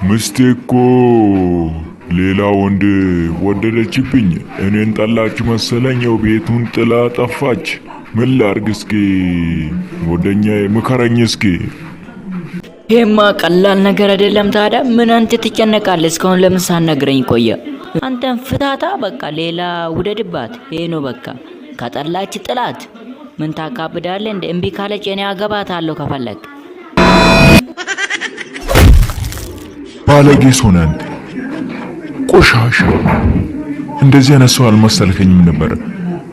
ምስቴኮ ሌላ ወንድ ወደደችብኝ እኔን ጠላች መሰለኛው ቤቱን ጥላ ጠፋች ምን ላርግ እስኪ ወደኛዬ ምከረኝ እስኪ ይሄማ ቀላል ነገር አይደለም ታዲያ ምን አንተ ትጨነቃለህ እስካሁን ለምን ሳትነግረኝ ቆየ አንተን ፍታታ በቃ ሌላ ውደድባት ይሄ ነው በቃ ከጠላች ጥላት ምን ታካብዳለህ እንደ እምቢ ካለች እኔ አገባታለሁ ከፈለክ ባለጌ ሶናንት ቆሻሻ እንደዚህ አነሳው አልመሰልከኝም ነበር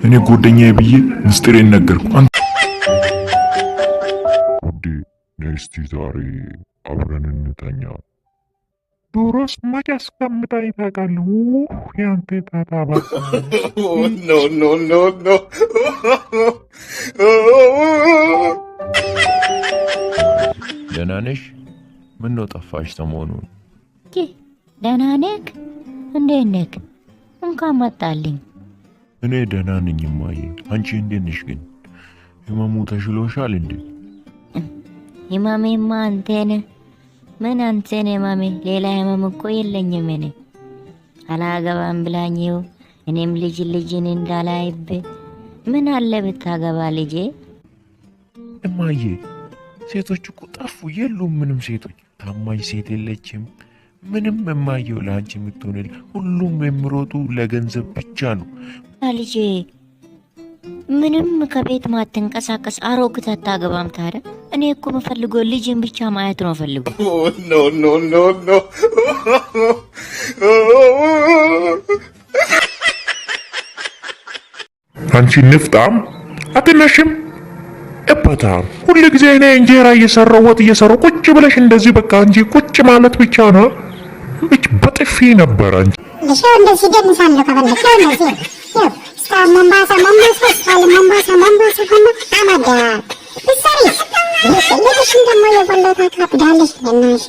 እኔ ጎደኛዬ ብዬ ምስጢሬን ነገርኩ አንተ ነስቲ ዛሬ አብረን እንተኛ ዶሮስ ማጭ አስቀምጣኝ ታውቃለህ ያንተ ታታባ ኖ ደህና ነሽ ምን ነው ጠፋሽ ሰሞኑን ደህና ነህ እንዴት ነህ እንኳን መጣልኝ እኔ ደህና ነኝ እማዬ አንቺ እንዴት ነሽ ግን ህመሙ ተሽሎሻል እንዴ ህመሜማ አንተን ምን አንተን ህመሜ ሌላ ህመም እኮ የለኝም እኔ አላገባም ብላኝው እኔም ልጅን እንዳላይብ ምን አለ ብታገባ ልጄ እማዬ ሴቶች እኮ ጠፉ የሉም ምንም ሴቶች ታማኝ ሴት የለችም ምንም እማዬው ለአንቺ የምትሆንል ሁሉም የሚሮጡ ለገንዘብ ብቻ ነው ልጄ ምንም ከቤት ማትንቀሳቀስ አሮግት አታገባም ታዲያ እኔ እኮ መፈልገው ልጅን ብቻ ማየት ነው ፈልገው ኖ አንቺ ንፍጣም አትነሽም እባታም ሁሉ ጊዜ እኔ እንጀራ እየሰራው ወጥ እየሰራው ቁጭ ብለሽ እንደዚህ በቃ እንጂ ቁጭ ማለት ብቻ ነው እች በጥፊ ነበር አንቺ ለሻው እንደዚህ ደንሳለሁ ከፈለክ እንደዚህ ይው መንባሳ ሆነ አማዳ ሰሪ ለሽ እንደማ የወለታ ካፕዳለሽ ለናሽ